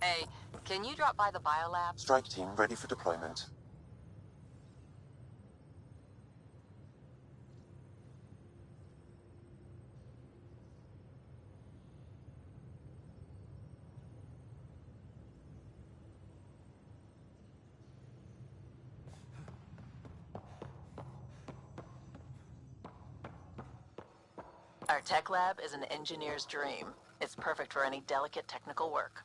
Hey, can you drop by the biolab? Strike team ready for deployment. Our tech lab is an engineer's dream. It's perfect for any delicate technical work.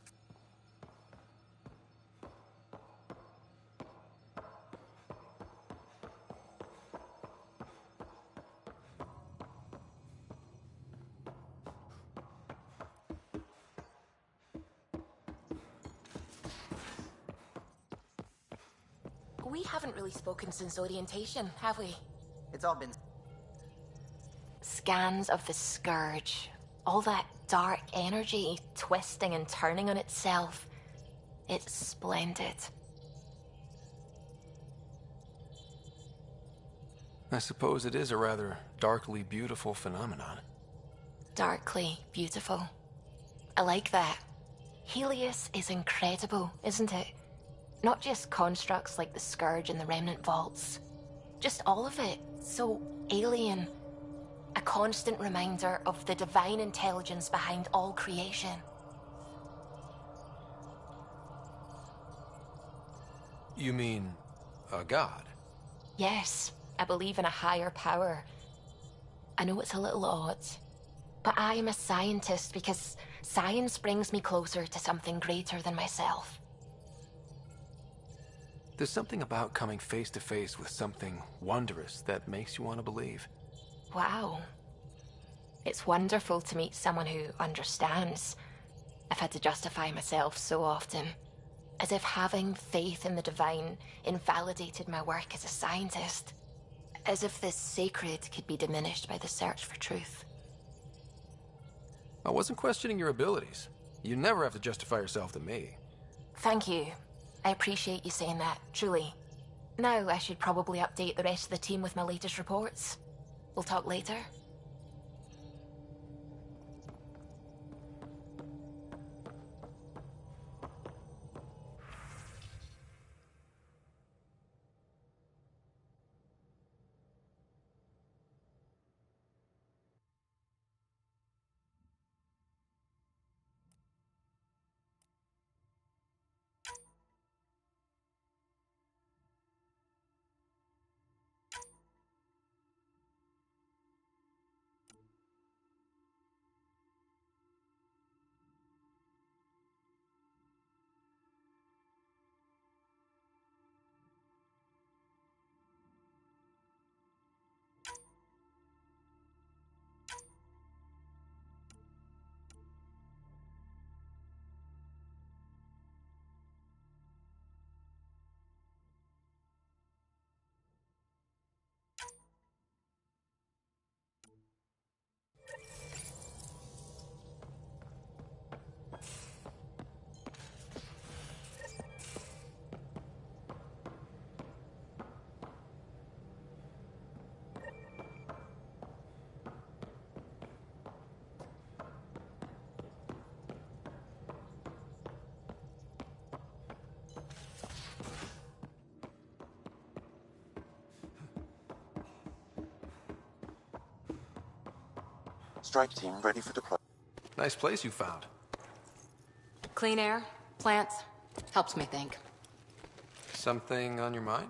We haven't really spoken since orientation, have we? It's all been... Scans of the Scourge. All that dark energy twisting and turning on itself. It's splendid. I suppose it is a rather darkly beautiful phenomenon. Darkly beautiful. I like that. Helios is incredible, isn't it? Not just constructs like the Scourge and the Remnant Vaults. Just all of it. So alien. A constant reminder of the divine intelligence behind all creation. You mean a god? Yes, I believe in a higher power. I know it's a little odd, but I am a scientist because science brings me closer to something greater than myself. There's something about coming face to face with something wondrous that makes you want to believe. Wow. It's wonderful to meet someone who understands. I've had to justify myself so often, as if having faith in the divine invalidated my work as a scientist. As if the sacred could be diminished by the search for truth. I wasn't questioning your abilities. You never have to justify yourself to me. Thank you. I appreciate you saying that, truly. Now I should probably update the rest of the team with my latest reports. We'll talk later. Strike team ready for deployment. Nice place you found. Clean air, plants, helps me think. Something on your mind?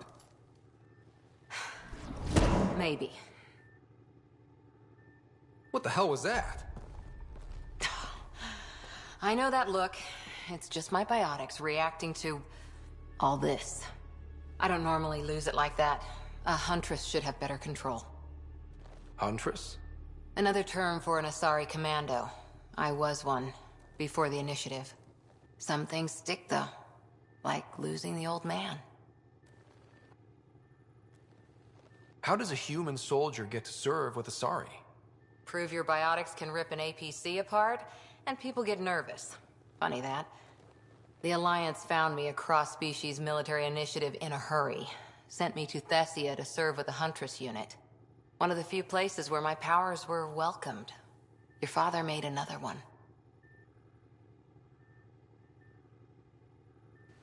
Maybe. What the hell was that? I know that look. It's just my biotics reacting to all this. I don't normally lose it like that. A huntress should have better control. Huntress? Another term for an Asari commando. I was one, before the initiative. Some things stick, though. Like losing the old man. How does a human soldier get to serve with Asari? Prove your biotics can rip an APC apart, and people get nervous. Funny that. The Alliance found me a cross-species military initiative in a hurry. Sent me to Thessia to serve with the Huntress unit. One of the few places where my powers were welcomed. Your father made another one.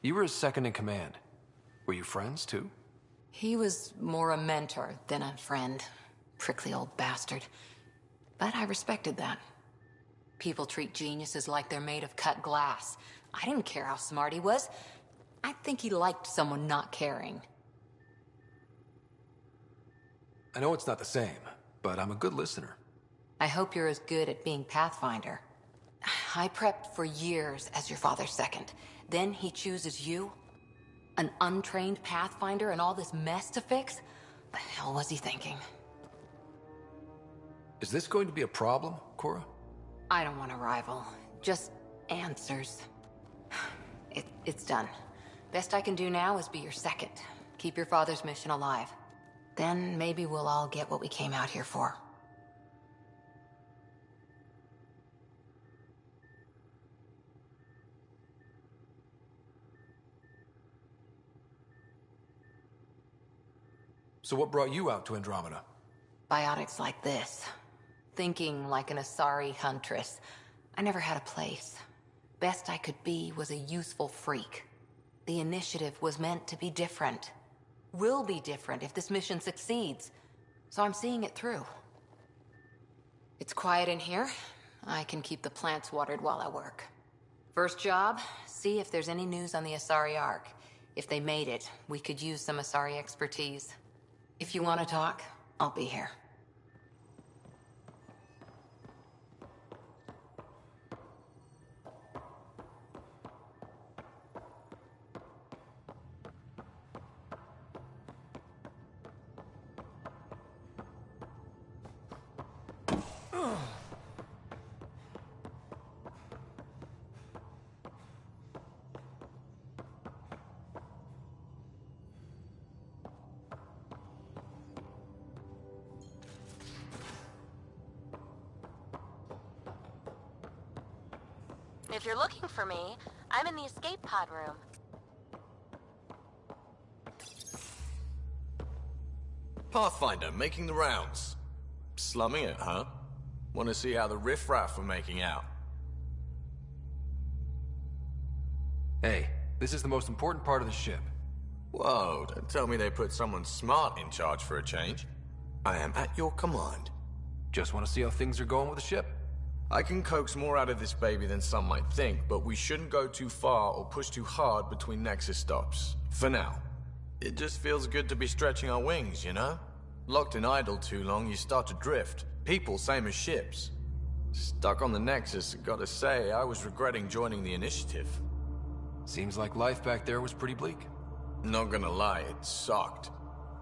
You were his second in command. Were you friends, too? He was more a mentor than a friend. Prickly old bastard. But I respected that. People treat geniuses like they're made of cut glass. I didn't care how smart he was. I think he liked someone not caring. I know it's not the same, but I'm a good listener. I hope you're as good at being Pathfinder. I prepped for years as your father's second. Then he chooses you? An untrained Pathfinder and all this mess to fix? The hell was he thinking? Is this going to be a problem, Cora? I don't want a rival. Just answers. It's done. Best I can do now is be your second. Keep your father's mission alive. Then maybe we'll all get what we came out here for. So what brought you out to Andromeda? Biotics like this. Thinking like an Asari huntress. I never had a place. Best I could be was a useful freak. The initiative was meant to be different. Will be different if this mission succeeds. So I'm seeing it through. It's quiet in here. I can keep the plants watered while I work. First job, see if there's any news on the Asari Ark. If they made it, we could use some Asari expertise. If you want to talk, I'll be here. If you're looking for me, I'm in the escape pod room. Pathfinder, making the rounds. Slumming it, huh? Want to see how the riffraff are making out? Hey, this is the most important part of the ship. Whoa, don't tell me they put someone smart in charge for a change. I am at your command. Just want to see how things are going with the ship. I can coax more out of this baby than some might think, but we shouldn't go too far or push too hard between Nexus stops. For now. It just feels good to be stretching our wings, you know? Locked in idle too long, you start to drift. People, same as ships. Stuck on the Nexus, gotta say, I was regretting joining the initiative. Seems like life back there was pretty bleak. Not gonna lie, it sucked.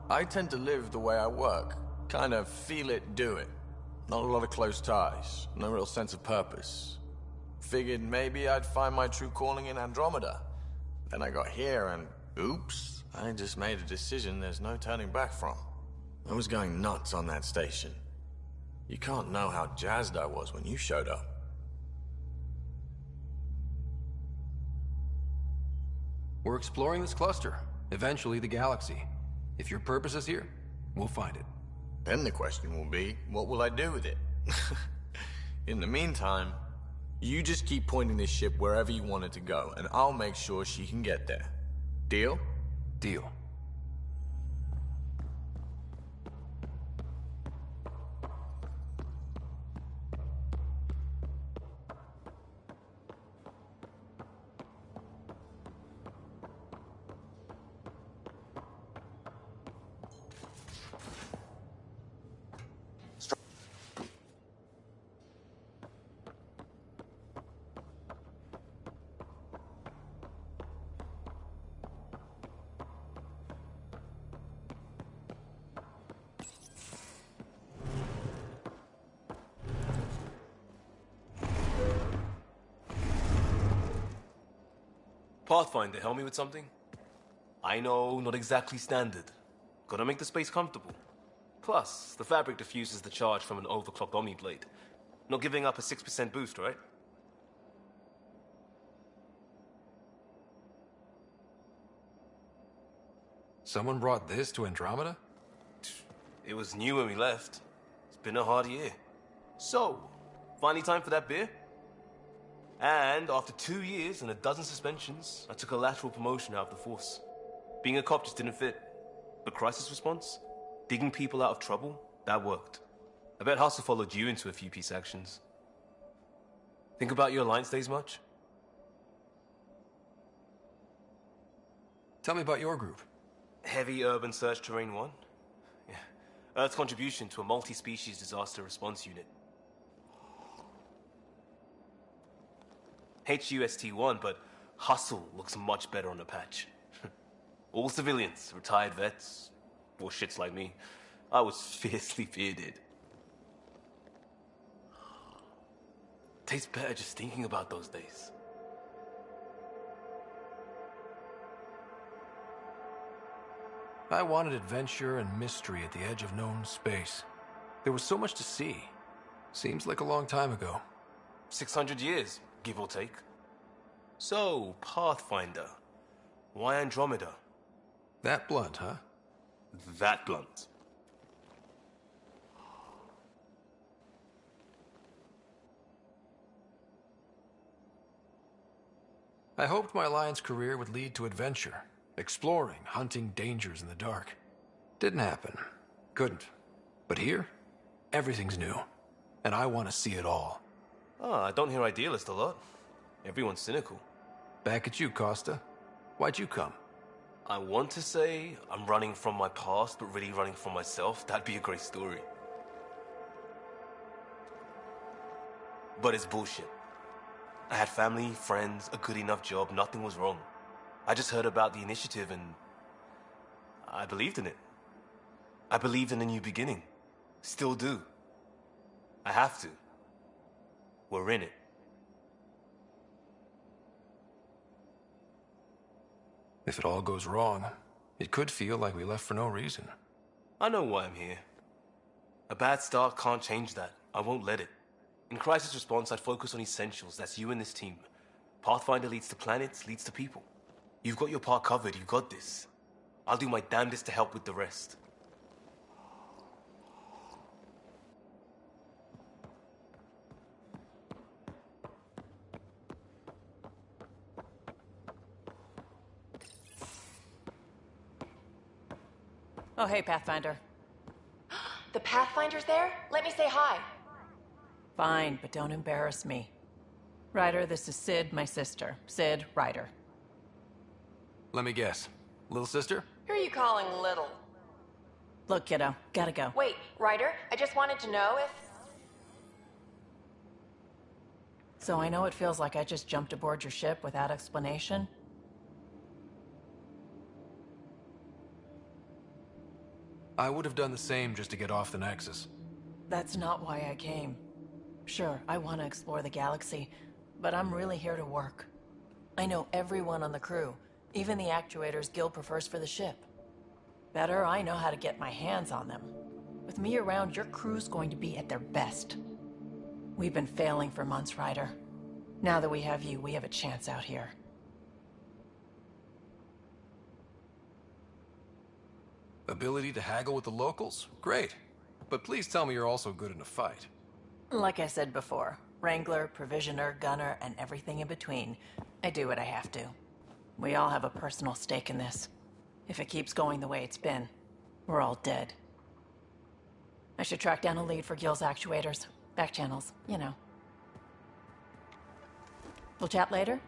I tend to live the way I work. Kind of feel it, do it. Not a lot of close ties, no real sense of purpose. Figured maybe I'd find my true calling in Andromeda. Then I got here and, oops, I just made a decision there's no turning back from. I was going nuts on that station. You can't know how jazzed I was when you showed up. We're exploring this cluster, eventually the galaxy. If your purpose is here, we'll find it. Then the question will be, what will I do with it? In the meantime, you just keep pointing this ship wherever you want it to go, and I'll make sure she can get there. Deal? Deal. Pathfinder, help me with something? I know, not exactly standard. Gotta make the space comfortable. Plus, the fabric diffuses the charge from an overclocked Omni Blade. Not giving up a 6% boost, right? Someone brought this to Andromeda? It was new when we left. It's been a hard year. So, finally time for that beer? And after 2 years and a dozen suspensions, I took a lateral promotion out of the force. Being a cop just didn't fit. But crisis response? Digging people out of trouble? That worked. I bet Hustle followed you into a few peace actions. Think about your Alliance days much? Tell me about your group. Heavy Urban Search Terrain 1? Yeah. Earth's contribution to a multi-species disaster response unit. HUST-1, but Hustle looks much better on the patch. All civilians, retired vets, or shits like me. I was fiercely bearded. Tastes better just thinking about those days. I wanted adventure and mystery at the edge of known space. There was so much to see. Seems like a long time ago. 600 years, give or take. So, Pathfinder. Why Andromeda? That blunt, huh? That blunt. I hoped my Alliance career would lead to adventure. Exploring, hunting dangers in the dark. Didn't happen. Couldn't. But here, everything's new. And I want to see it all. Ah, I don't hear idealist a lot. Everyone's cynical. Back at you, Costa. Why'd you come? I want to say I'm running from my past, but really running from myself. That'd be a great story. But it's bullshit. I had family, friends, a good enough job, nothing was wrong. I just heard about the initiative and I believed in it. I believed in a new beginning. Still do. I have to. We're in it. If it all goes wrong, it could feel like we left for no reason. I know why I'm here. A bad start can't change that. I won't let it. In crisis response, I'd focus on essentials. That's you and this team. Pathfinder leads to planets, leads to people. You've got your part covered. You've got this. I'll do my damnedest to help with the rest. Oh, hey, Pathfinder. The Pathfinder's there? Let me say hi. Fine, but don't embarrass me. Ryder, this is Sid, my sister. Sid, Ryder. Let me guess. Little sister? Who are you calling little? Look, kiddo, gotta go. Wait, Ryder, I just wanted to know if... So I know it feels like I just jumped aboard your ship without explanation. I would have done the same just to get off the Nexus. That's not why I came. Sure, I want to explore the galaxy, but I'm really here to work. I know everyone on the crew, even the actuators Gil prefers for the ship. Better, I know how to get my hands on them. With me around, your crew's going to be at their best. We've been failing for months, Ryder. Now that we have you, we have a chance out here. Ability to haggle with the locals? Great. But please tell me you're also good in a fight. Like I said before, Wrangler, Provisioner, Gunner, and everything in between. I do what I have to. We all have a personal stake in this. If it keeps going the way it's been, we're all dead. I should track down a lead for Gil's actuators. Back channels, you know. We'll chat later?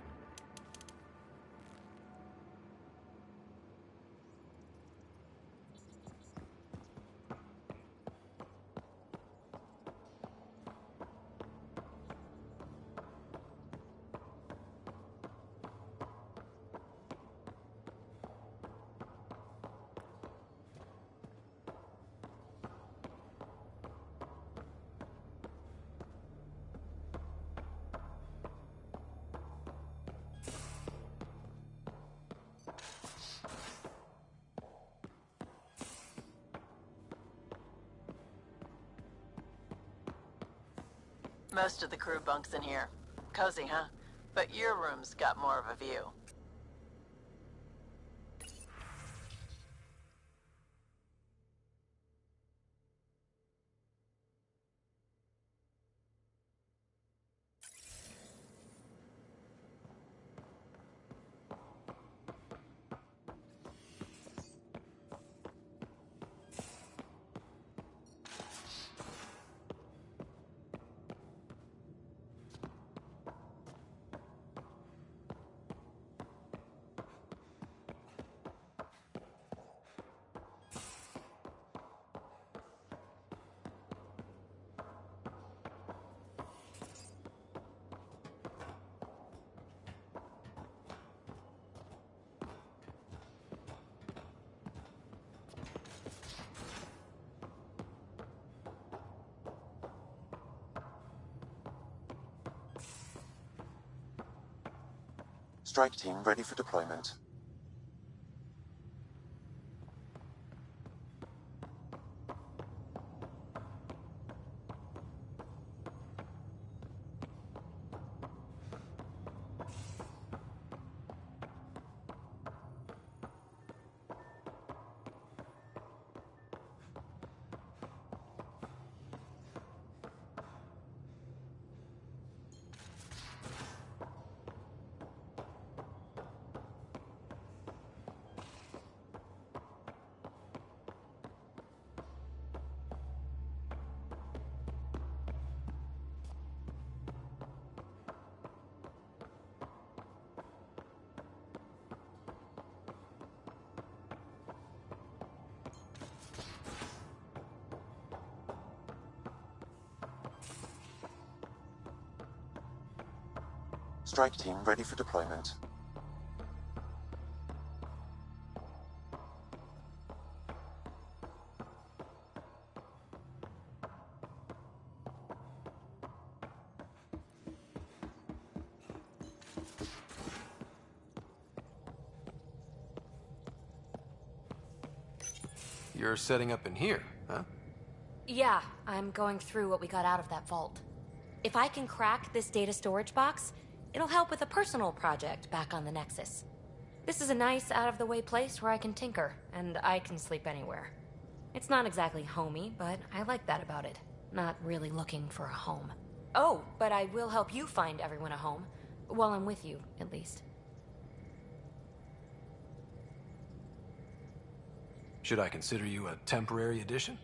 Most of the crew bunks in here. Cozy, huh? But your room's got more of a view. Strike team ready for deployment. Strike team ready for deployment. You're setting up in here, huh? Yeah, I'm going through what we got out of that vault. If I can crack this data storage box, it'll help with a personal project back on the Nexus. This is a nice, out-of-the-way place where I can tinker, and I can sleep anywhere. It's not exactly homey, but I like that about it. Not really looking for a home. Oh, but I will help you find everyone a home. While I'm with you, at least. Should I consider you a temporary addition?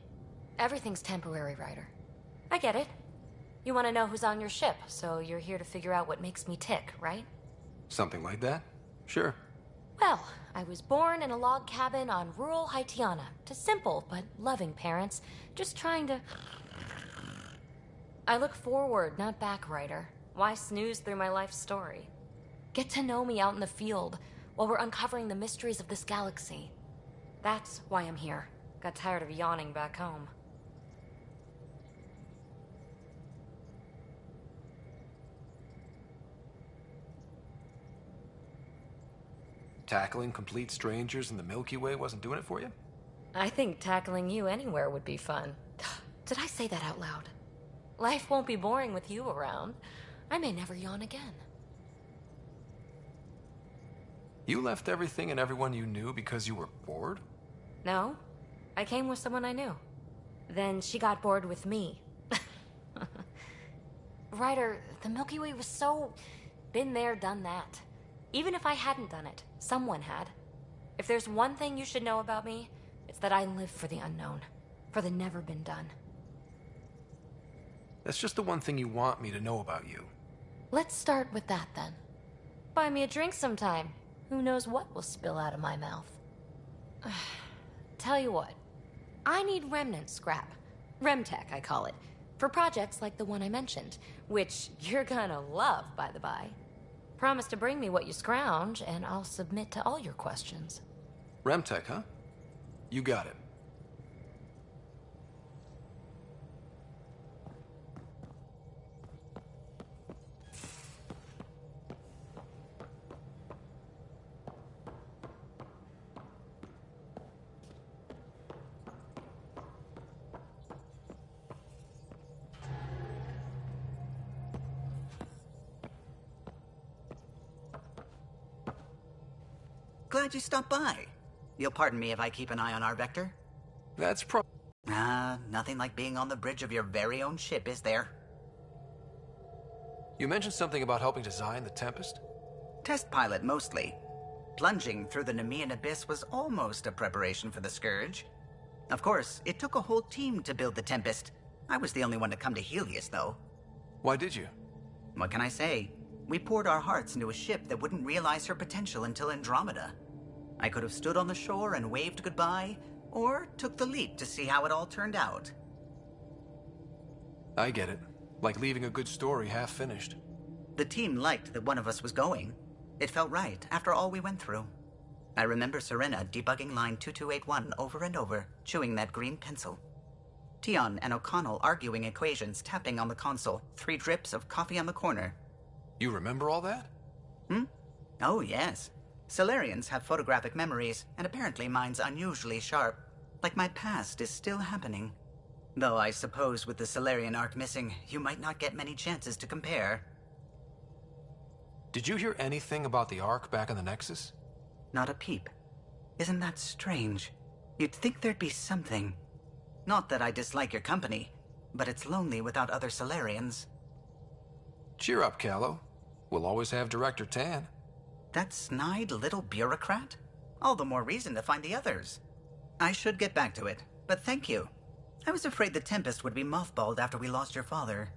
Everything's temporary, Ryder. I get it. You want to know who's on your ship, so you're here to figure out what makes me tick, right? Something like that? Sure. Well, I was born in a log cabin on rural Haitiana to simple but loving parents, just trying to... I look forward, not back, Ryder. Why snooze through my life story? Get to know me out in the field while we're uncovering the mysteries of this galaxy. That's why I'm here. Got tired of yawning back home. Tackling complete strangers in the Milky Way wasn't doing it for you? I think tackling you anywhere would be fun. Did I say that out loud? Life won't be boring with you around. I may never yawn again. You left everything and everyone you knew because you were bored? No, I came with someone I knew. Then she got bored with me. Ryder, the Milky Way was so... been there, done that. Even if I hadn't done it, someone had. If there's one thing you should know about me, it's that I live for the unknown. For the never been done. That's just the one thing you want me to know about you. Let's start with that then. Buy me a drink sometime. Who knows what will spill out of my mouth. Tell you what, I need remnant scrap. Remtech, I call it. For projects like the one I mentioned, which you're gonna love, by the by. Promise to bring me what you scrounge, and I'll submit to all your questions. Remtech, huh? You got it. glad you stopped by. You'll pardon me if I keep an eye on our vector? That's Nothing like being on the bridge of your very own ship, is there? You mentioned something about helping design the Tempest? Test pilot, mostly. Plunging through the Nemean abyss was almost a preparation for the Scourge. Of course, it took a whole team to build the Tempest. I was the only one to come to Helios, though. Why did you? What can I say? We poured our hearts into a ship that wouldn't realize her potential until Andromeda. I could have stood on the shore and waved goodbye, or took the leap to see how it all turned out. I get it. Like leaving a good story half-finished. The team liked that one of us was going. It felt right, after all we went through. I remember Serena debugging line 2281 over and over, chewing that green pencil. Tion and O'Connell arguing equations, tapping on the console, 3 drips of coffee on the corner. You remember all that? Oh, yes. Solarians have photographic memories, and apparently mine's unusually sharp. Like my past is still happening. Though I suppose with the Solarian arc missing, you might not get many chances to compare. Did you hear anything about the Ark back in the Nexus? Not a peep. Isn't that strange? You'd think there'd be something. Not that I dislike your company, but it's lonely without other Solarians. Cheer up, Callow. We'll always have Director Tan. That snide little bureaucrat? All the more reason to find the others. I should get back to it, but thank you. I was afraid the Tempest would be mothballed after we lost your father.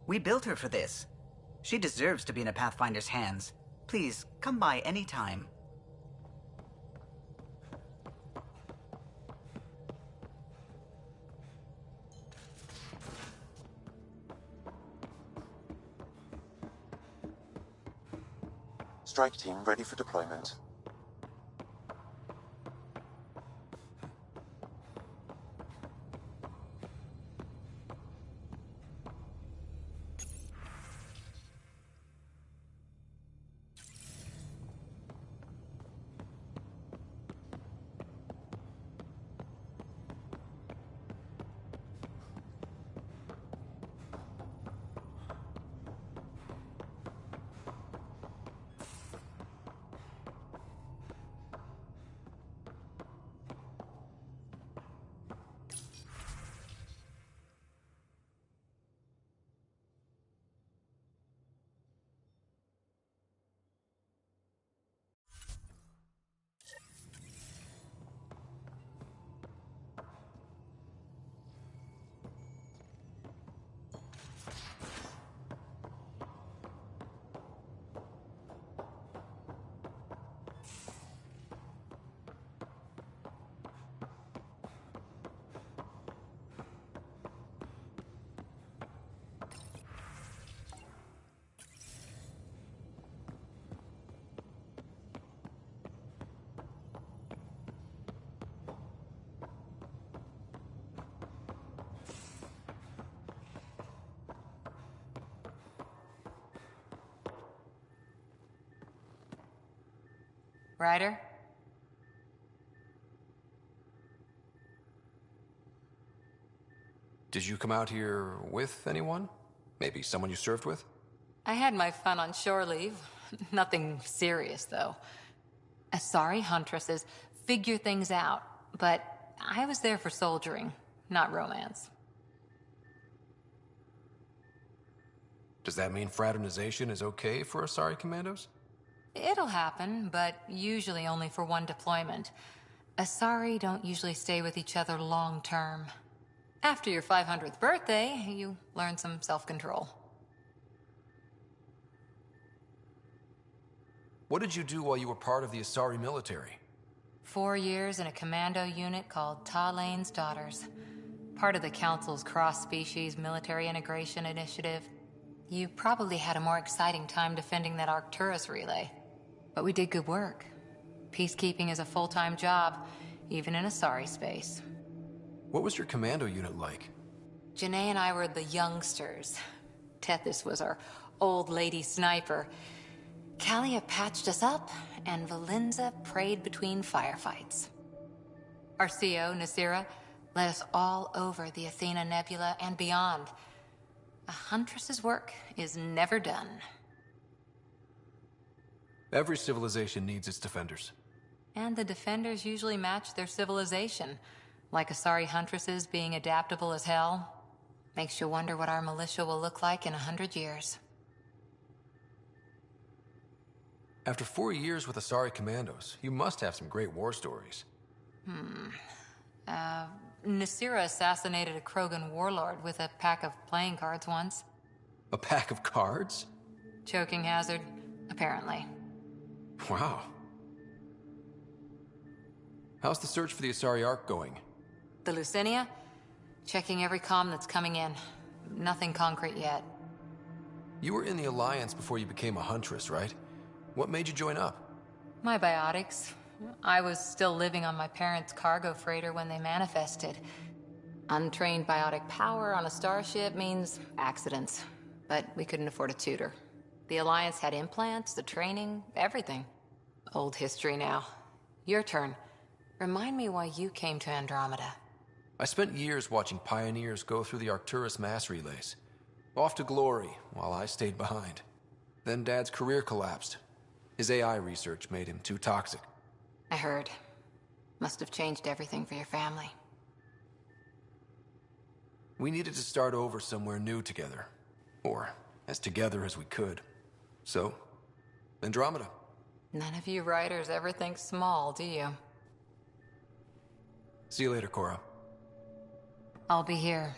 We built her for this. She deserves to be in a Pathfinder's hands. Please, come by any time. Strike team ready for deployment. Ryder? Did you come out here with anyone? Maybe someone you served with? I had my fun on shore leave. Nothing serious, though. Asari huntresses figure things out, but I was there for soldiering, not romance. Does that mean fraternization is okay for Asari commandos? It'll happen, but usually only for one deployment. Asari don't usually stay with each other long term. After your 500th birthday, you learn some self-control. What did you do while you were part of the Asari military? 4 years in a commando unit called Talane's Daughters. Part of the Council's cross-species military integration initiative. You probably had a more exciting time defending that Arcturus relay. But we did good work. Peacekeeping is a full-time job, even in Asari space. What was your commando unit like? Janae and I were the youngsters. Tethys was our old lady sniper. Kalia patched us up, and Valenza prayed between firefights. Our CO, Nasira, led us all over the Athena Nebula and beyond. A huntress's work is never done. Every civilization needs its defenders. And the defenders usually match their civilization, like Asari huntresses being adaptable as hell. Makes you wonder what our militia will look like in 100 years. After 4 years with Asari commandos, you must have some great war stories. Nasira assassinated a Krogan warlord with a pack of playing cards once. A pack of cards? Choking hazard, apparently. Wow. How's the search for the Asari Ark going? The Lucinia? Checking every comm that's coming in. Nothing concrete yet. You were in the Alliance before you became a huntress, right? What made you join up? My biotics. I was still living on my parents' cargo freighter when they manifested. Untrained biotic power on a starship means accidents. But we couldn't afford a tutor. The Alliance had implants, the training, everything. Old history now. Your turn. Remind me why you came to Andromeda. I spent years watching pioneers go through the Arcturus mass relays. Off to glory, while I stayed behind. Then Dad's career collapsed. His AI research made him too toxic. I heard. Must have changed everything for your family. We needed to start over somewhere new together. Or as together as we could. So, Andromeda. None of you writers ever think small, do you? See you later, Cora. I'll be here.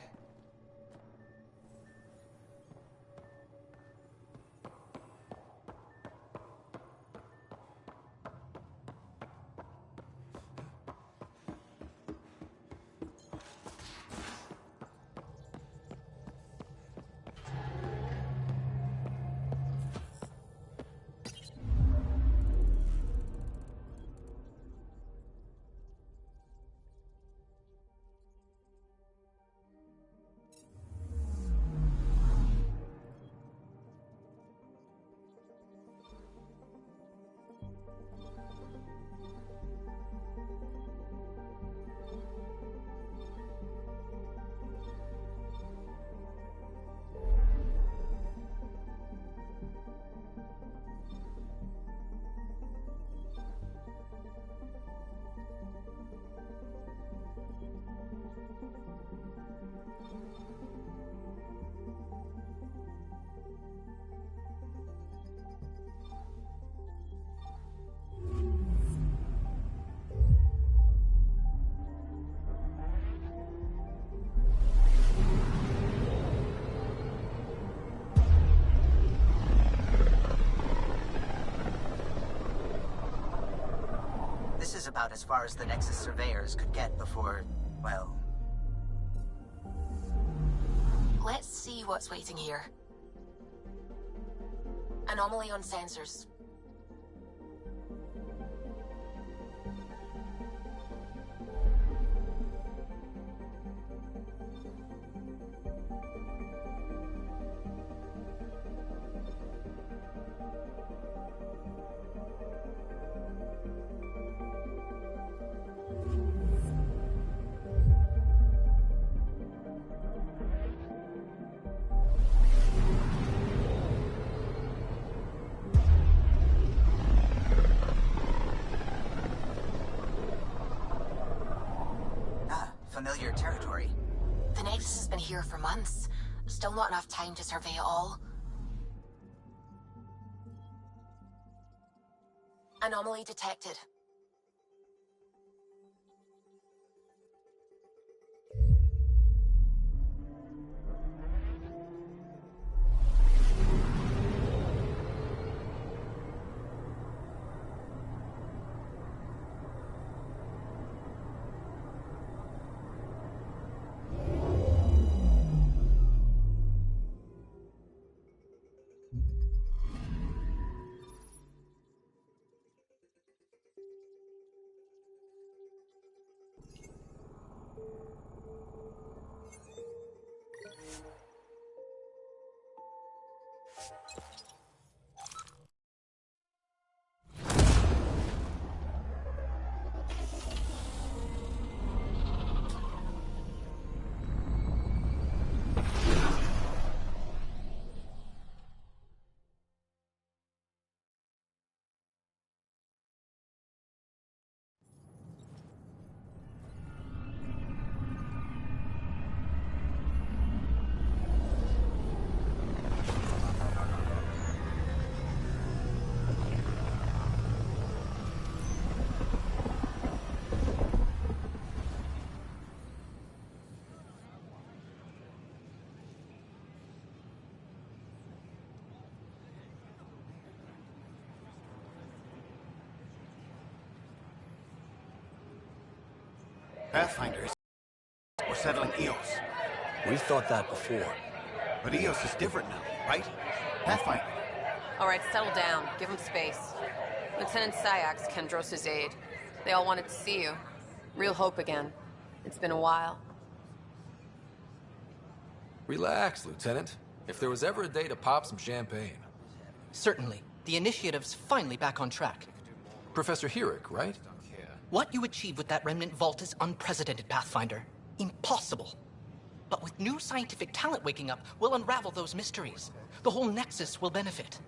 This is about as far as the Nexus surveyors could get before, well... Let's see what's waiting here. Anomaly on sensors. Familiar territory. The Nexus has been here for months. Still not enough time to survey it all. Anomaly detected. Pathfinders. We're settling Eos. We've thought that before. But Eos is different now, right? Pathfinder. All right, settle down. Give him space. Lieutenant Syax, Kendros' aide. They all wanted to see you. Real hope again. It's been a while. Relax, Lieutenant. If there was ever a day to pop some champagne. Certainly. The initiative's finally back on track. Professor Herrick, right? What you achieved with that remnant vault is unprecedented, Pathfinder. Impossible. But with new scientific talent waking up, we'll unravel those mysteries. The whole Nexus will benefit.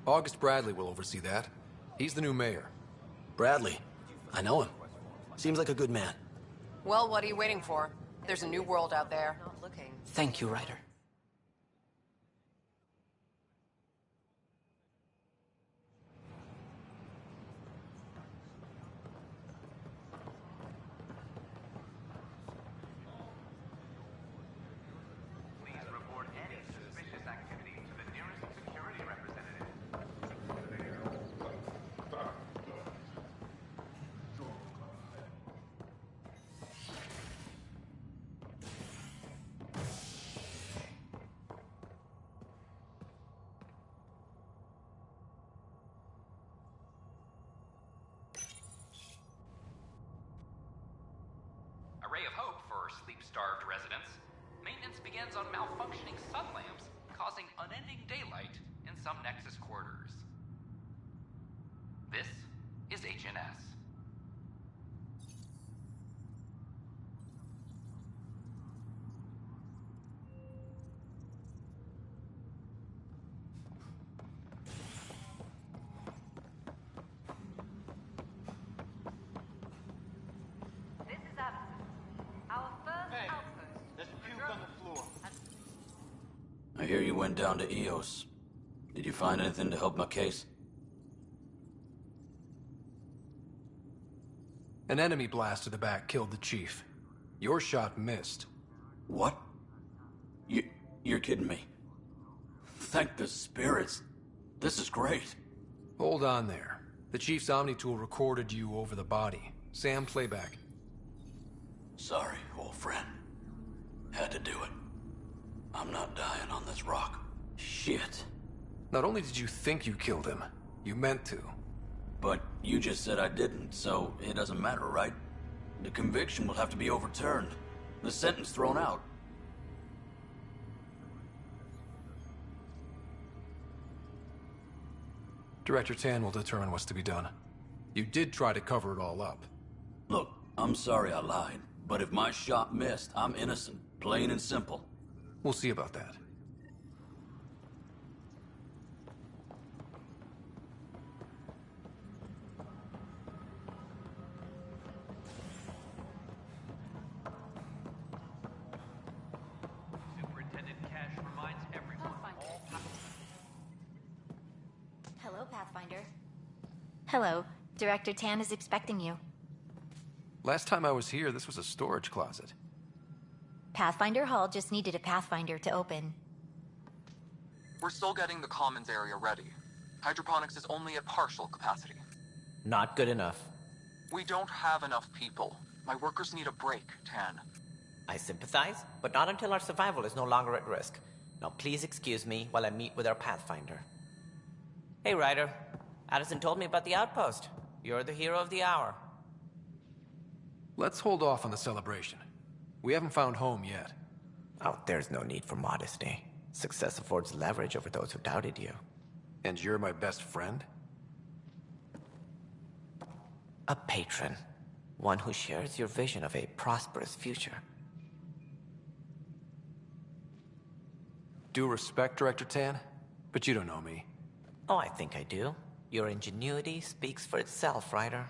August Bradley will oversee that. He's the new mayor. Bradley. I know him. Seems like a good man. Well, what are you waiting for? There's a new world out there. Thank you, Ryder. Ray of hope for sleep-starved residents. Maintenance begins on malfunctioning sun lamps, causing unending daylight in some Nexus quarters. This is HNS. I hear you went down to Eos. Did you find anything to help my case? An enemy blast to the back killed the chief. Your shot missed. What? You're kidding me. Thank the spirits. This is great. Hold on there. The chief's Omni tool recorded you over the body. Sam, playback. Sorry, old friend. Had to do it. I'm not dying on this rock. Shit. Not only did you think you killed him, you meant to. But you just said I didn't, so it doesn't matter, right? The conviction will have to be overturned. The sentence thrown out. Director Tan will determine what's to be done. You did try to cover it all up. Look, I'm sorry I lied, but if my shot missed, I'm innocent. Plain and simple. We'll see about that. Superintendent Cash reminds everyone. Hello, Pathfinder. Hello. Director Tan is expecting you. Last time I was here, this was a storage closet. Pathfinder Hall just needed a Pathfinder to open. We're still getting the commons area ready. Hydroponics is only at partial capacity. Not good enough. We don't have enough people. My workers need a break, Tan. I sympathize, but not until our survival is no longer at risk. Now please excuse me while I meet with our Pathfinder. Hey, Ryder. Addison told me about the outpost. You're the hero of the hour. Let's hold off on the celebration. We haven't found home yet. Oh, there's no need for modesty. Success affords leverage over those who doubted you. And you're my best friend? A patron. One who shares your vision of a prosperous future. Due respect, Director Tan, but you don't know me. Oh, I think I do. Your ingenuity speaks for itself, Ryder.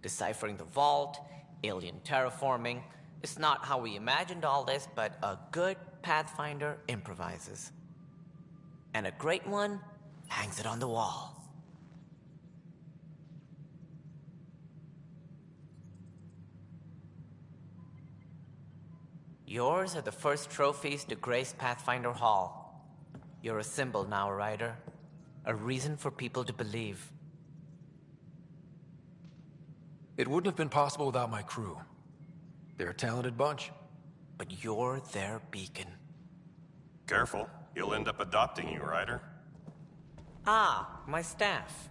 Deciphering the vault, alien terraforming. It's not how we imagined all this, but a good Pathfinder improvises. And a great one hangs it on the wall. Yours are the first trophies to grace Pathfinder Hall. You're a symbol now, Ryder. A reason for people to believe. It wouldn't have been possible without my crew. They're a talented bunch. But you're their beacon. Careful. He'll end up adopting you, Ryder. Ah, my staff.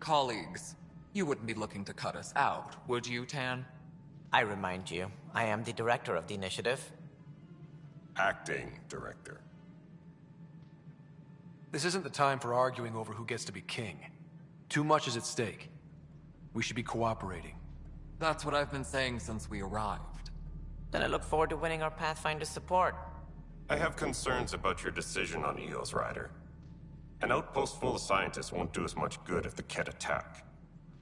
Colleagues, you wouldn't be looking to cut us out, would you, Tan? I remind you, I am the director of the initiative. Acting director. This isn't the time for arguing over who gets to be king. Too much is at stake. We should be cooperating. That's what I've been saying since we arrived. Then I look forward to winning our Pathfinder support. I have concerns about your decision on EOS, Ryder. An outpost full of scientists won't do us much good if the Kett attack.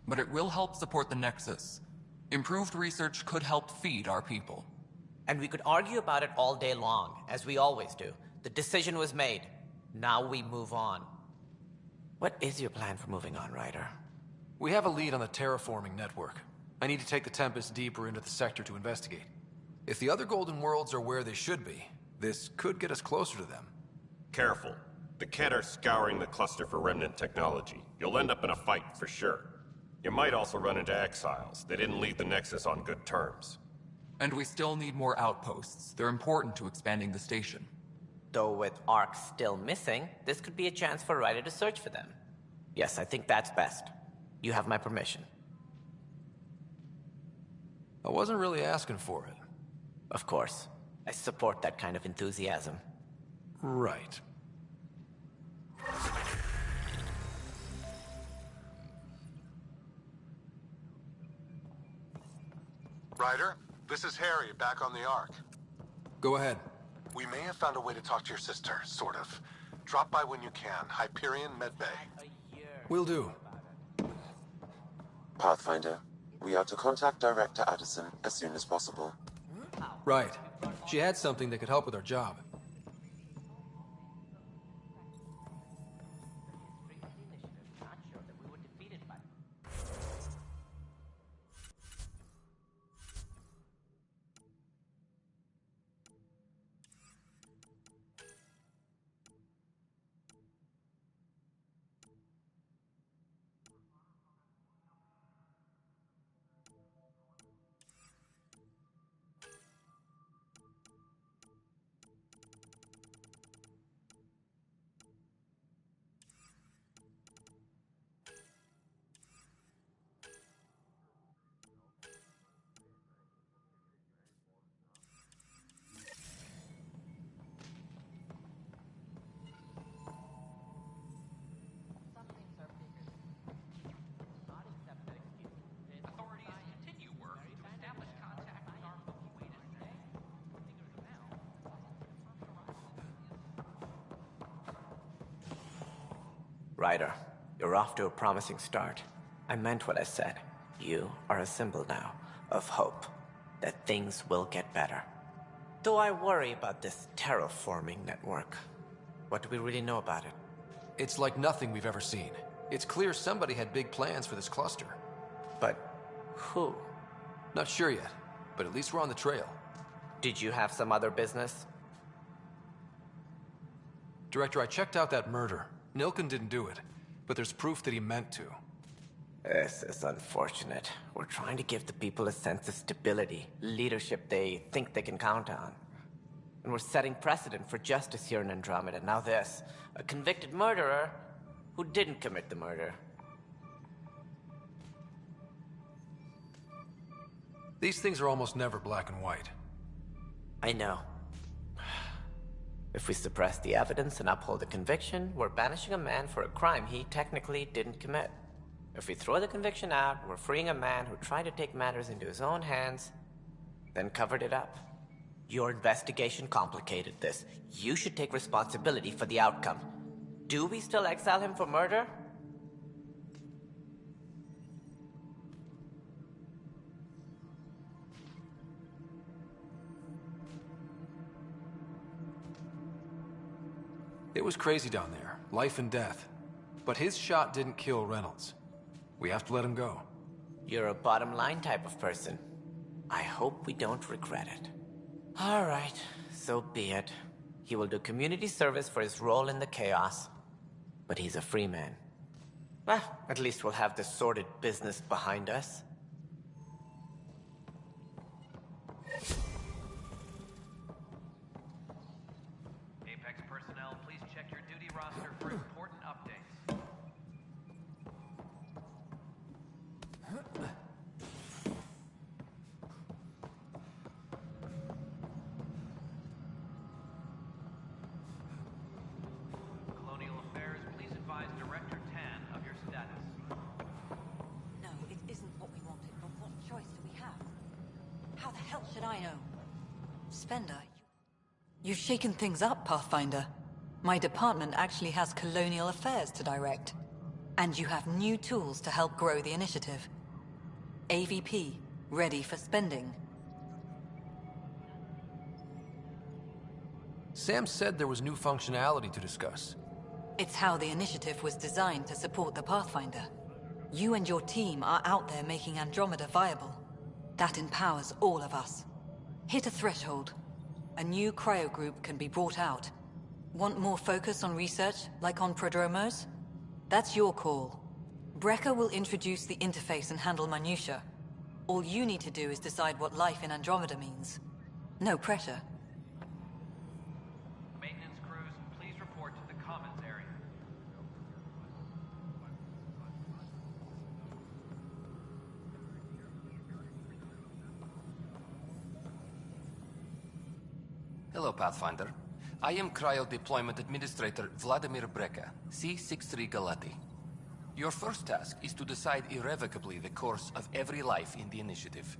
But it will help support the Nexus. Improved research could help feed our people. And we could argue about it all day long, as we always do. The decision was made. Now we move on. What is your plan for moving on, Ryder? We have a lead on the terraforming network. I need to take the Tempest deeper into the sector to investigate. If the other Golden Worlds are where they should be, this could get us closer to them. Careful. The Kett are scouring the cluster for remnant technology. You'll end up in a fight, for sure. You might also run into exiles. They didn't leave the Nexus on good terms. And we still need more outposts. They're important to expanding the station. Though with Ark still missing, this could be a chance for Ryder to search for them. Yes, I think that's best. You have my permission. I wasn't really asking for it. Of course. I support that kind of enthusiasm. Right. Ryder, this is Harry, back on the Ark. Go ahead. We may have found a way to talk to your sister, sort of. Drop by when you can. Hyperion Medbay. Will do. Pathfinder, we are to contact Director Addison as soon as possible. Right. She had something that could help with our job. Ryder, you're off to a promising start. I meant what I said. You are a symbol now of hope that things will get better. Though I worry about this terraforming network. What do we really know about it? It's like nothing we've ever seen. It's clear somebody had big plans for this cluster. But who? Not sure yet, but at least we're on the trail. Did you have some other business? Director, I checked out that murder. Nilken didn't do it, but there's proof that he meant to. This is unfortunate. We're trying to give the people a sense of stability, leadership they think they can count on. And we're setting precedent for justice here in Andromeda. Now this, a convicted murderer who didn't commit the murder. These things are almost never black and white. I know. If we suppress the evidence and uphold the conviction, we're banishing a man for a crime he technically didn't commit. If we throw the conviction out, we're freeing a man who tried to take matters into his own hands, then covered it up. Your investigation complicated this. You should take responsibility for the outcome. Do we still exile him for murder? It was crazy down there, life and death. But his shot didn't kill Reynolds. We have to let him go. You're a bottom line type of person. I hope we don't regret it. All right, so be it. He will do community service for his role in the chaos. But he's a free man. Well, at least we'll have this sordid business behind us. Spender, you've shaken things up, Pathfinder. My department actually has colonial affairs to direct. And you have new tools to help grow the initiative. AVP, ready for spending. Sam said there was new functionality to discuss. It's how the initiative was designed to support the Pathfinder. You and your team are out there making Andromeda viable. That empowers all of us. Hit a threshold. A new cryo group can be brought out. Want more focus on research, like on Prodromos? That's your call. Brecker will introduce the interface and handle minutiae. All you need to do is decide what life in Andromeda means. No pressure. Maintenance crews, please report to the commons area. Hello, Pathfinder. I am Cryo Deployment Administrator Vladimir Breka, C-63 Galati. Your first task is to decide irrevocably the course of every life in the initiative.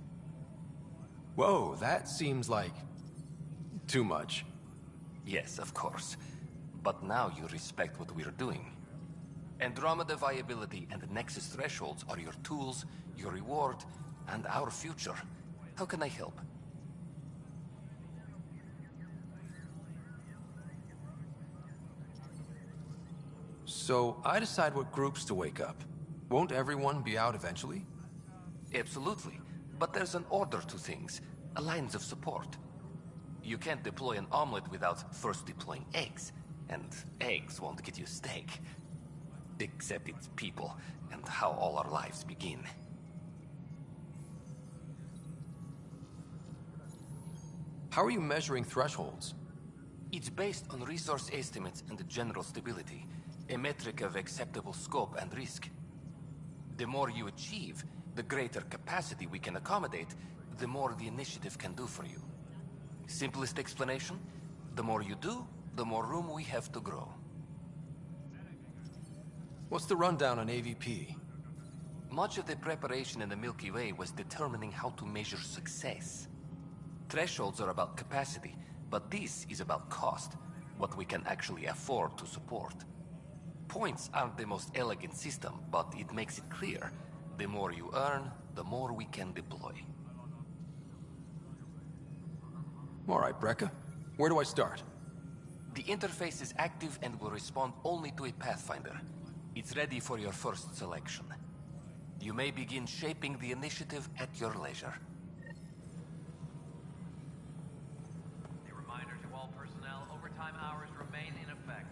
Whoa, that seems like... too much. Yes, of course. But now you respect what we're doing. Andromeda viability and Nexus thresholds are your tools, your reward, and our future. How can I help? So, I decide what groups to wake up. Won't everyone be out eventually? Absolutely. But there's an order to things, a lines of support. You can't deploy an omelet without first deploying eggs. And eggs won't get you steak. Except it's people, and how all our lives begin. How are you measuring thresholds? It's based on resource estimates and general stability. A metric of acceptable scope and risk. The more you achieve, the greater capacity we can accommodate, the more the initiative can do for you. Simplest explanation, the more you do, the more room we have to grow. What's the rundown on AVP? Much of the preparation in the Milky Way was determining how to measure success. Thresholds are about capacity, but this is about cost, what we can actually afford to support. Points aren't the most elegant system, but it makes it clear. The more you earn, the more we can deploy. All right, Brecca. Where do I start? The interface is active and will respond only to a Pathfinder. It's ready for your first selection. You may begin shaping the initiative at your leisure. A reminder to all personnel, overtime hours remain in effect.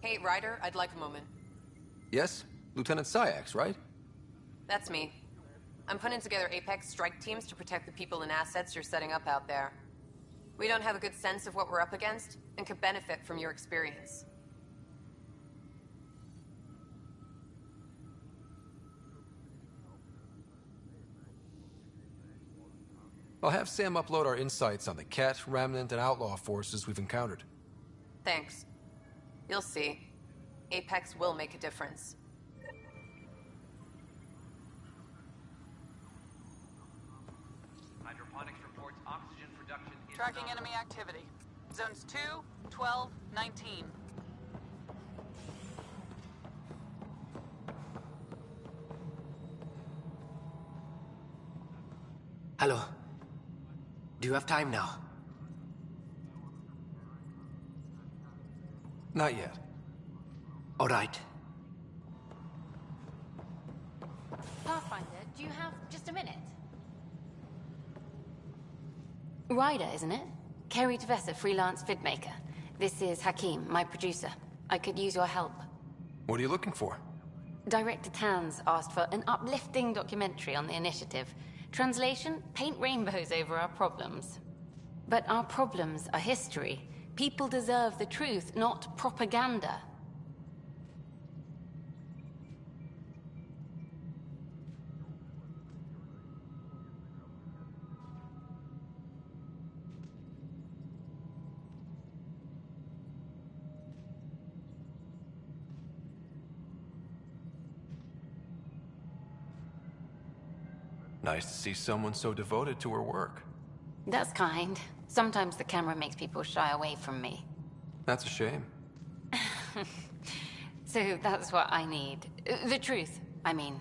Hey, Ryder, I'd like a moment. Yes? Lieutenant Syax, right? That's me. I'm putting together Apex strike teams to protect the people and assets you're setting up out there. We don't have a good sense of what we're up against, and could benefit from your experience. I'll have Sam upload our insights on the Ket, Remnant, and Outlaw forces we've encountered. Thanks. You'll see. Apex will make a difference. Hydroponics reports oxygen production is... Tracking enemy activity. Zones 2, 12, 19. Hello. Do you have time now? Not yet. All right. Pathfinder, do you have just a minute? Ryder, isn't it? Kerry Tavessa, freelance vidmaker. This is Hakim, my producer. I could use your help. What are you looking for? Director Tan's asked for an uplifting documentary on the initiative. Translation, paint rainbows over our problems. But our problems are history. People deserve the truth, not propaganda. Nice to see someone so devoted to her work. That's kind. Sometimes the camera makes people shy away from me. That's a shame. So that's what I need. The truth, I mean.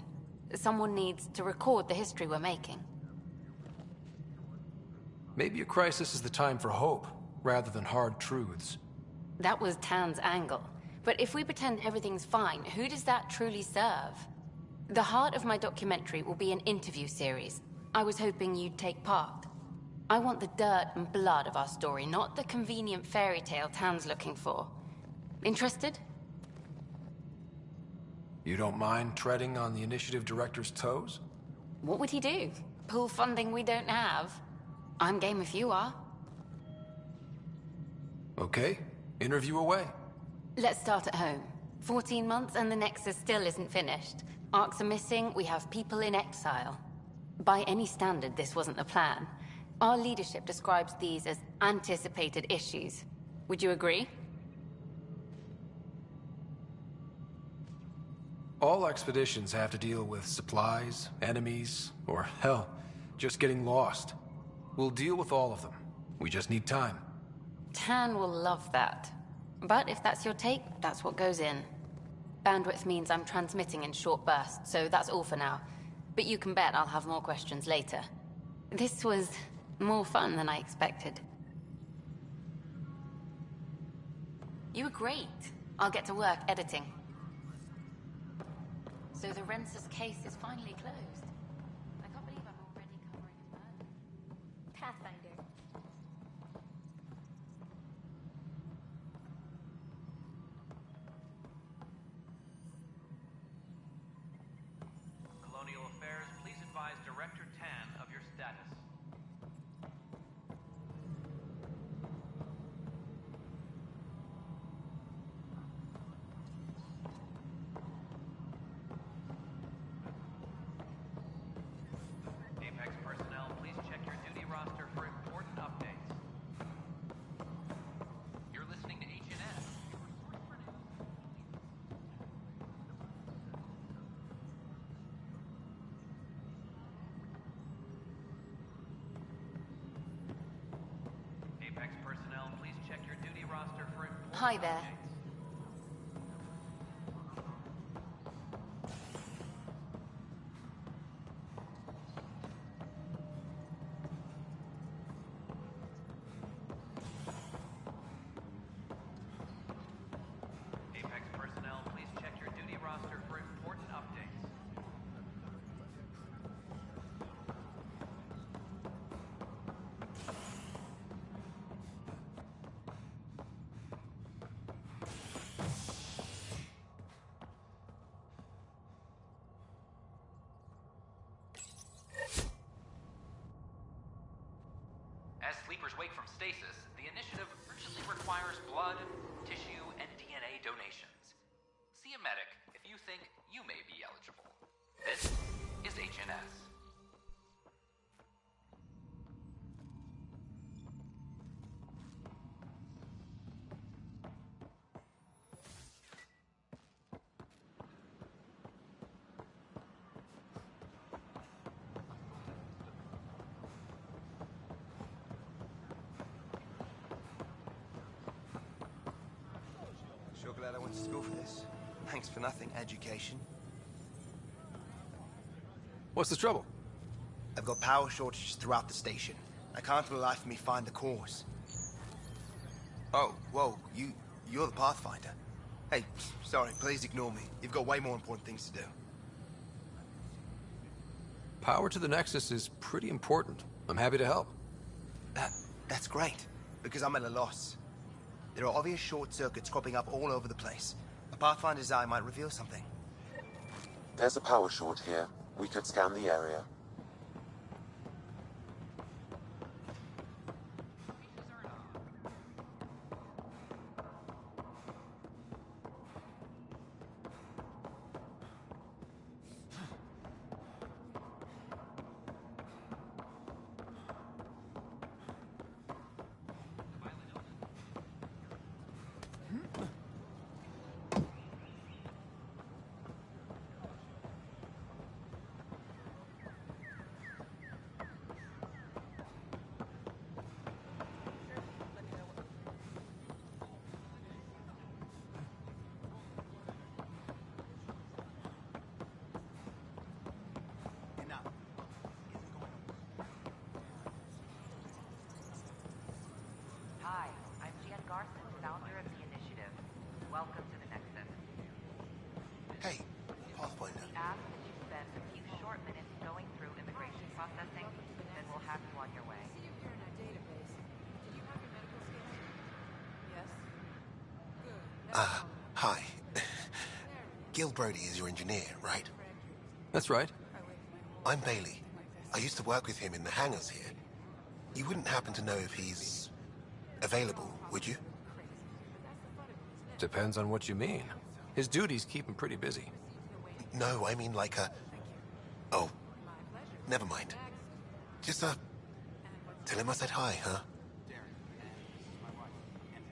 Someone needs to record the history we're making. Maybe a crisis is the time for hope, rather than hard truths. That was Tan's angle. But if we pretend everything's fine, who does that truly serve? The heart of my documentary will be an interview series. I was hoping you'd take part. I want the dirt and blood of our story, not the convenient fairy tale Tan's looking for. Interested? You don't mind treading on the initiative director's toes? What would he do? Pull funding we don't have? I'm game if you are. Okay, interview away. Let's start at home. 14 months and the Nexus still isn't finished. Arcs are missing, we have people in exile. By any standard, this wasn't the plan. Our leadership describes these as anticipated issues. Would you agree? All expeditions have to deal with supplies, enemies, or hell, just getting lost. We'll deal with all of them. We just need time. Tan will love that. But if that's your take, that's what goes in. Bandwidth means I'm transmitting in short bursts, so that's all for now. But you can bet I'll have more questions later. This was more fun than I expected. You were great. I'll get to work editing. So the Rensis case is finally closed. I can't believe I'm already covering a murder. Pathfinder. Colonial Affairs, please advise Director Tan of your status. Apex personnel, please check your duty roster for important updates. You're listening to HNS. Apex personnel, please check your duty roster for important Hi there. updates. Apex personnel, please check your duty roster for important updates. sleepers wake from stasis, the initiative urgently requires blood, tissue, and DNA donations. See a medic if you think you may be eligible. This is HNS. Sure glad I went to school for this. Thanks for nothing, education. What's the trouble? I've got power shortages throughout the station. I can't for the life of me find the cause. Oh, whoa, you're the Pathfinder. Hey, sorry, please ignore me. You've got way more important things to do. Power to the Nexus is pretty important. I'm happy to help. That's great, because I'm at a loss. There are obvious short circuits cropping up all over the place. A Pathfinder's eye might reveal something. There's a power short here. We could scan the area. Hi, I'm Jan Garson, founder of the initiative. Welcome to the Nexus. Hey, Pathfinder. We ask that you spend a few short minutes going through immigration processing, then we'll have you on your way. Hi. Gil Brody is your engineer, right? That's right. I'm Bailey. I used to work with him in the hangars here. You wouldn't happen to know if he's available, would you? Depends on what you mean. His duties keep him pretty busy. No, I mean like a... Oh, never mind. Just, tell him I said hi, huh?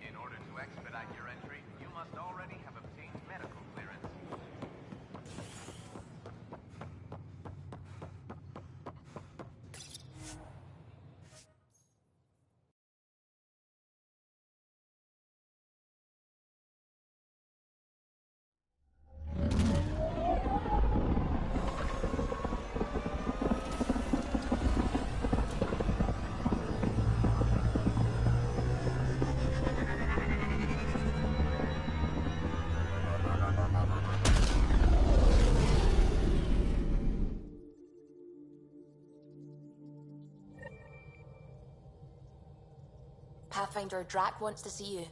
In order to expedite your entry, you must already have obtained medical clearance. Pathfinder Drac wants to see you.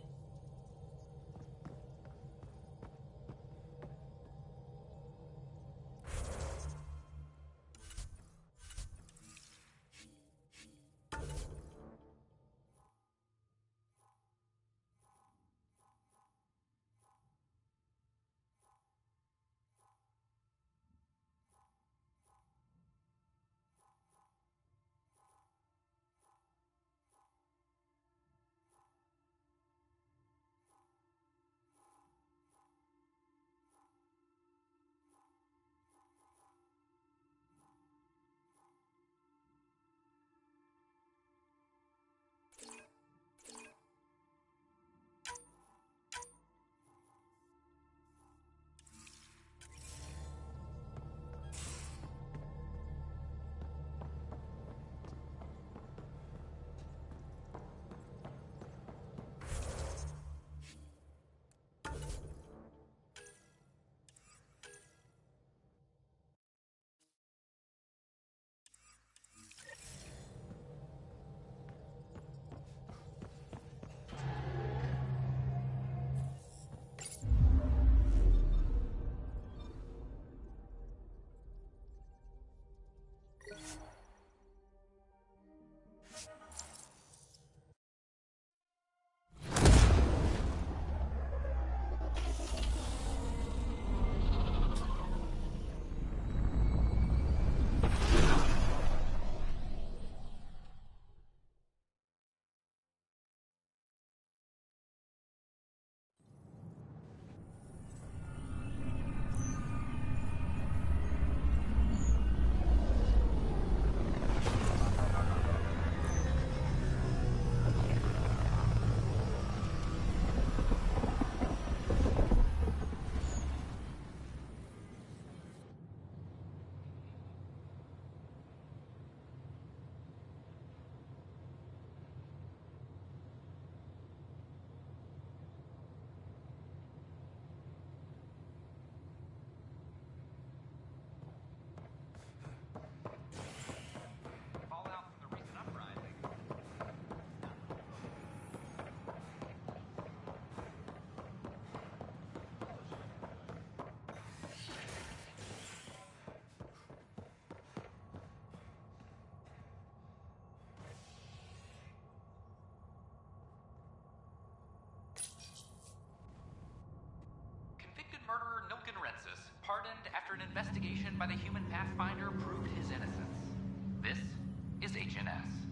murderer Nilken Rensis, pardoned after an investigation by the human Pathfinder proved his innocence. This is HNS.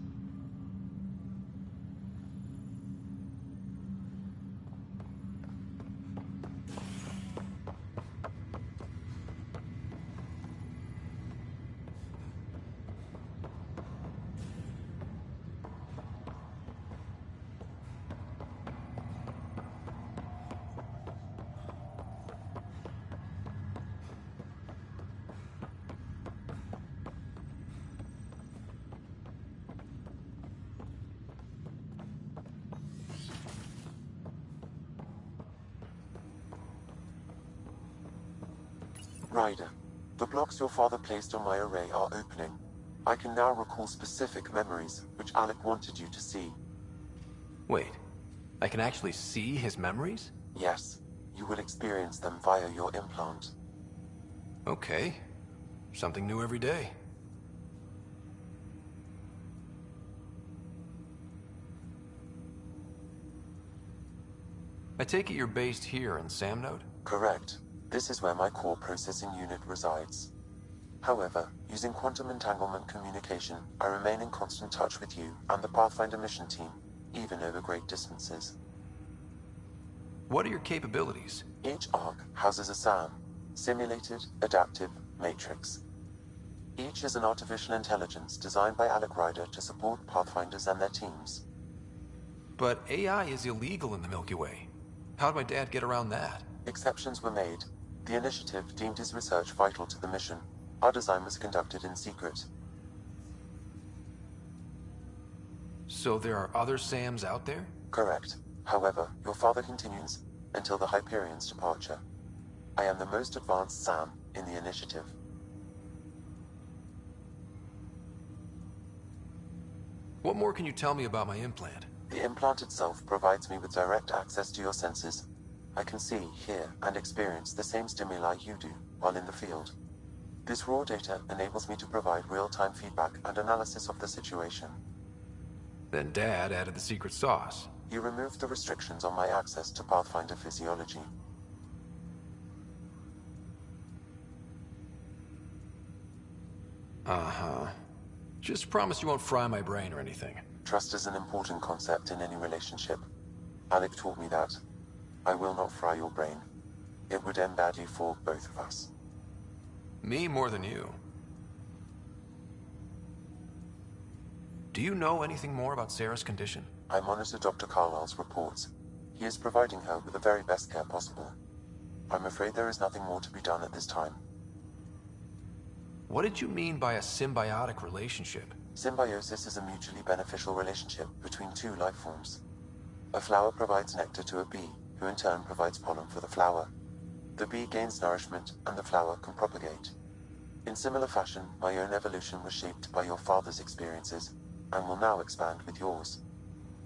Ryder, the blocks your father placed on my array are opening. I can now recall specific memories, which Alec wanted you to see. Wait, I can actually see his memories? Yes, you will experience them via your implant. Okay. Something new every day. I take it you're based here in Samnode? Correct. This is where my core processing unit resides. However, using quantum entanglement communication, I remain in constant touch with you and the Pathfinder mission team, even over great distances. What are your capabilities? Each arc houses a SAM, Simulated Adaptive Matrix. Each is an artificial intelligence designed by Alec Ryder to support Pathfinders and their teams. But AI is illegal in the Milky Way. How'd my dad get around that? Exceptions were made. The initiative deemed his research vital to the mission. Our design was conducted in secret. So there are other SAMs out there? Correct. However, your father continues until the Hyperion's departure. I am the most advanced SAM in the initiative. What more can you tell me about my implant? The implant itself provides me with direct access to your senses. I can see, hear, and experience the same stimuli you do while in the field. This raw data enables me to provide real-time feedback and analysis of the situation. Then Dad added the secret sauce. He removed the restrictions on my access to Pathfinder physiology. Uh-huh. Just promise you won't fry my brain or anything. Trust is an important concept in any relationship. Alec taught me that. I will not fry your brain. It would end badly for both of us. Me more than you. Do you know anything more about Sarah's condition? I monitor Dr. Carlisle's reports. He is providing her with the very best care possible. I'm afraid there is nothing more to be done at this time. What did you mean by a symbiotic relationship? Symbiosis is a mutually beneficial relationship between two life forms. A flower provides nectar to a bee, who in turn provides pollen for the flower. The bee gains nourishment, and the flower can propagate. In similar fashion, my own evolution was shaped by your father's experiences, and will now expand with yours.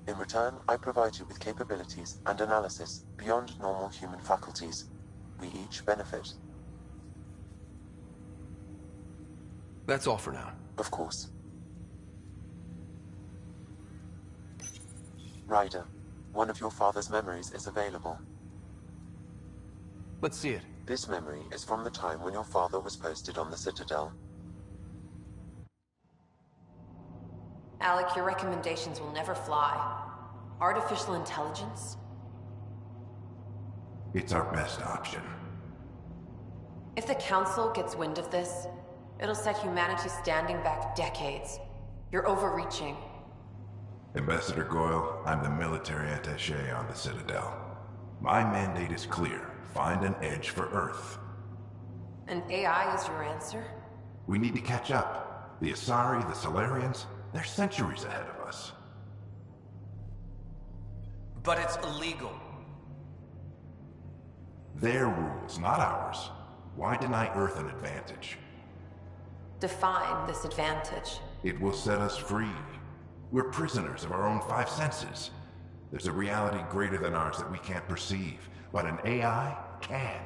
In return, I provide you with capabilities and analysis beyond normal human faculties. We each benefit. That's all for now. Of course. Ryder, one of your father's memories is available. Let's see it. This memory is from the time when your father was posted on the Citadel. Alec, your recommendations will never fly. Artificial intelligence? It's our best option. If the Council gets wind of this, it'll set humanity standing back decades. You're overreaching. Ambassador Goyle, I'm the military attaché on the Citadel. My mandate is clear. Find an edge for Earth. And AI is your answer? We need to catch up. The Asari, the Solarians, they're centuries ahead of us. But it's illegal. Their rules, not ours. Why deny Earth an advantage? Define this advantage. It will set us free. We're prisoners of our own five senses. There's a reality greater than ours that we can't perceive, but an AI can.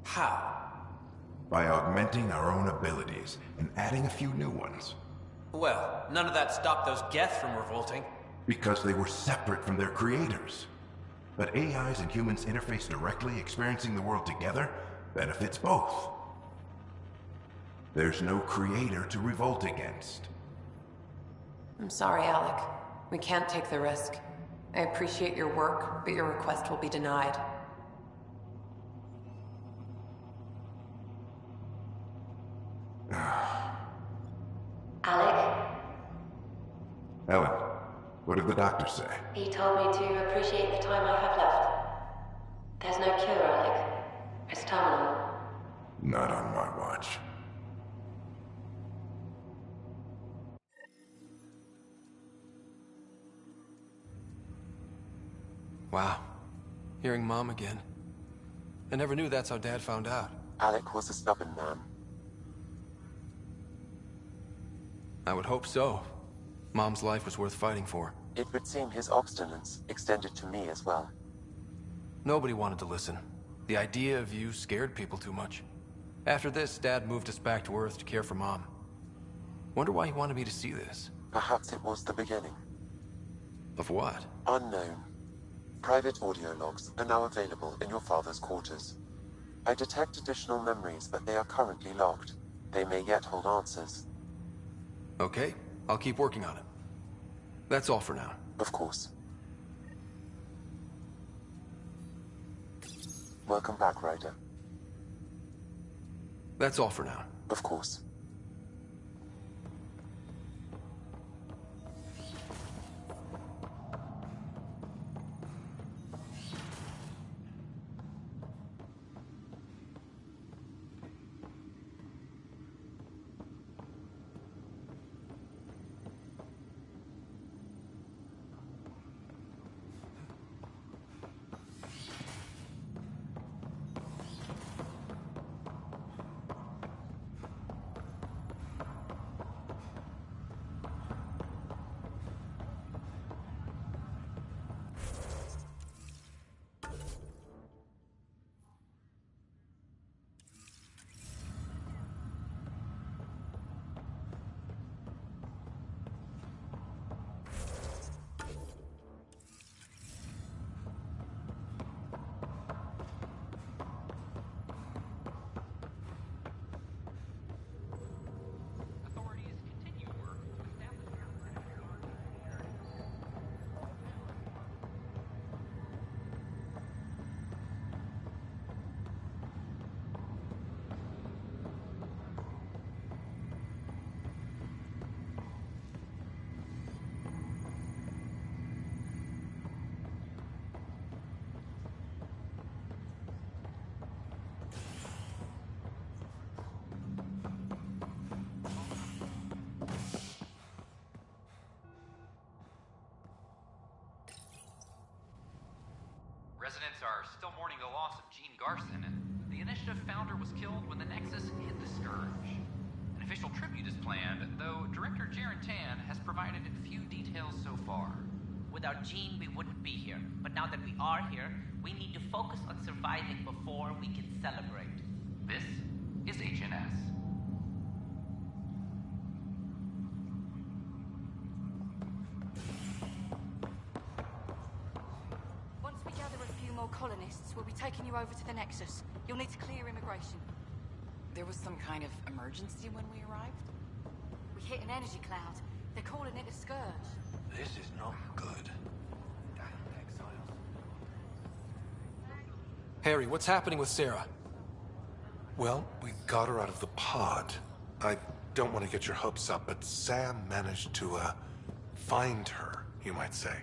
How? By augmenting our own abilities and adding a few new ones. Well, none of that stopped those Geth from revolting. Because they were separate from their creators. But AIs and humans interface directly, experiencing the world together benefits both. There's no creator to revolt against. I'm sorry, Alec. We can't take the risk. I appreciate your work, but your request will be denied. Alec? Ellen, what did the doctor say? He told me to appreciate the time I have left. There's no cure, Alec. It's terminal. Not on my watch. Wow. Hearing Mom again. I never knew that's how Dad found out. Alec was a stubborn man. I would hope so. Mom's life was worth fighting for. It would seem his obstinance extended to me as well. Nobody wanted to listen. The idea of you scared people too much. After this, Dad moved us back to Earth to care for Mom. Wonder why he wanted me to see this. Perhaps it was the beginning. Of what? Unknown. Private audio logs are now available in your father's quarters. I detect additional memories, but they are currently logged. They may yet hold answers. Okay, I'll keep working on it. That's all for now. Of course. Welcome back, Ryder. That's all for now. Of course. Residents are still mourning the loss of Gene Garson, and the Initiative founder was killed when the Nexus hit the Scourge. An official tribute is planned, though Director Jaren Tan has provided few details so far. Without Gene, we wouldn't be here. But now that we are here, we need to focus on surviving before we can celebrate. This is HNS. Once we gather a few more colonists, we'll be taking you over to the Nexus. You'll need to clear immigration. There was some kind of emergency when we arrived? We hit an energy cloud. They're calling it a scourge. This is not good. Harry, what's happening with Sarah? Well, we got her out of the pod. I don't want to get your hopes up, but Sam managed to, find her, you might say.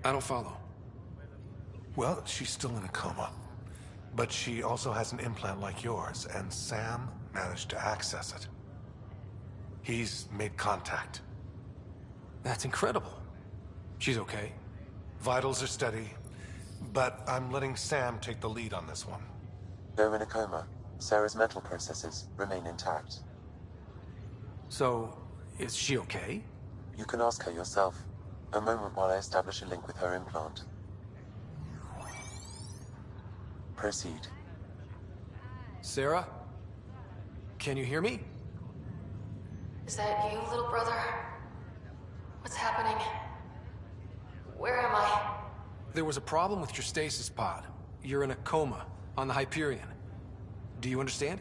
I don't follow. Well, she's still in a coma. But she also has an implant like yours, and Sam managed to access it. He's made contact. That's incredible. She's okay. Vitals are steady, but I'm letting Sam take the lead on this one. Though in a coma, Sarah's mental processes remain intact. So, is she okay? You can ask her yourself. A moment while I establish a link with her implant. Proceed. Sarah? Can you hear me? Is that you, little brother? What's happening? Where am I? there was a problem with your stasis pod. You're in a coma on the Hyperion. Do you understand?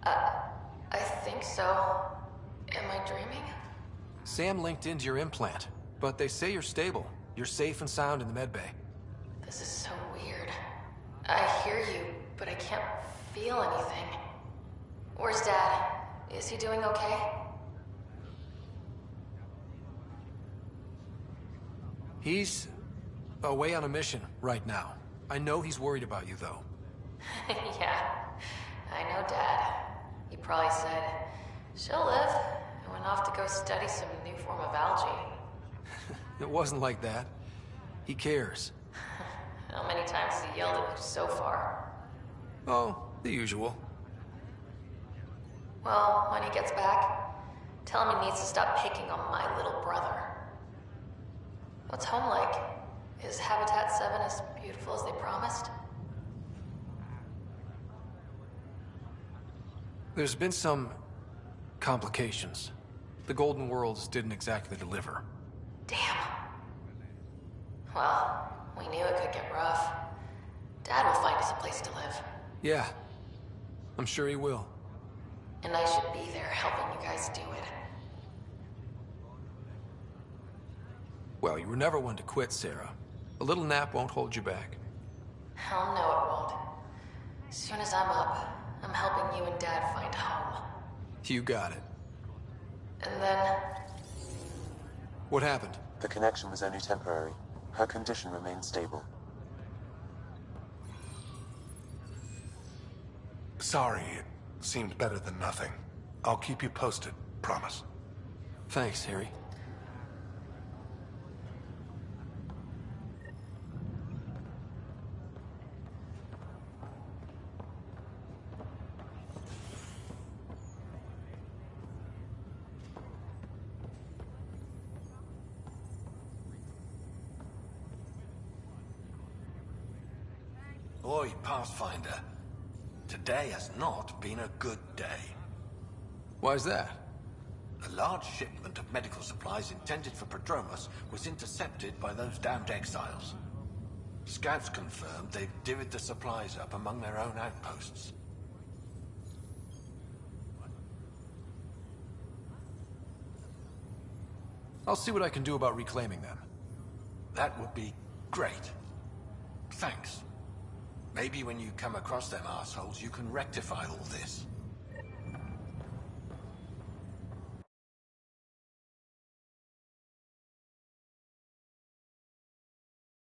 I think so. Am I dreaming? Sam linked into your implant, but they say you're stable. You're safe and sound in the medbay. This is so weird. I hear you, but I can't feel anything. Where's Dad? Is he doing okay? He's away on a mission right now. I know he's worried about you, though. Yeah, I know Dad. He probably said, she'll live, and went off to go study some new form of algae. It wasn't like that. He cares. How many times has he yelled at you so far? Oh, the usual. Well, when he gets back, tell him he needs to stop picking on my little brother. What's home like? Is Habitat 7 as beautiful as they promised? There's been some complications. The Golden Worlds didn't exactly deliver. Damn. Well, we knew it could get rough. Dad will find us a place to live. Yeah, I'm sure he will. And I should be there helping you guys do it. Well, you were never one to quit, Sarah. A little nap won't hold you back. Hell no, it won't. As soon as I'm up, I'm helping you and Dad find home. You got it. And then... What happened? The connection was only temporary. Her condition remained stable. Sorry, it seemed better than nothing. I'll keep you posted, promise. Thanks, Harry. Oi, Pathfinder. Today has not been a good day. Why's that? A large shipment of medical supplies intended for Prodromus was intercepted by those damned exiles. Scouts confirmed they've divvied the supplies up among their own outposts. I'll see what I can do about reclaiming them. That would be great. Thanks. Maybe when you come across them assholes, you can rectify all this.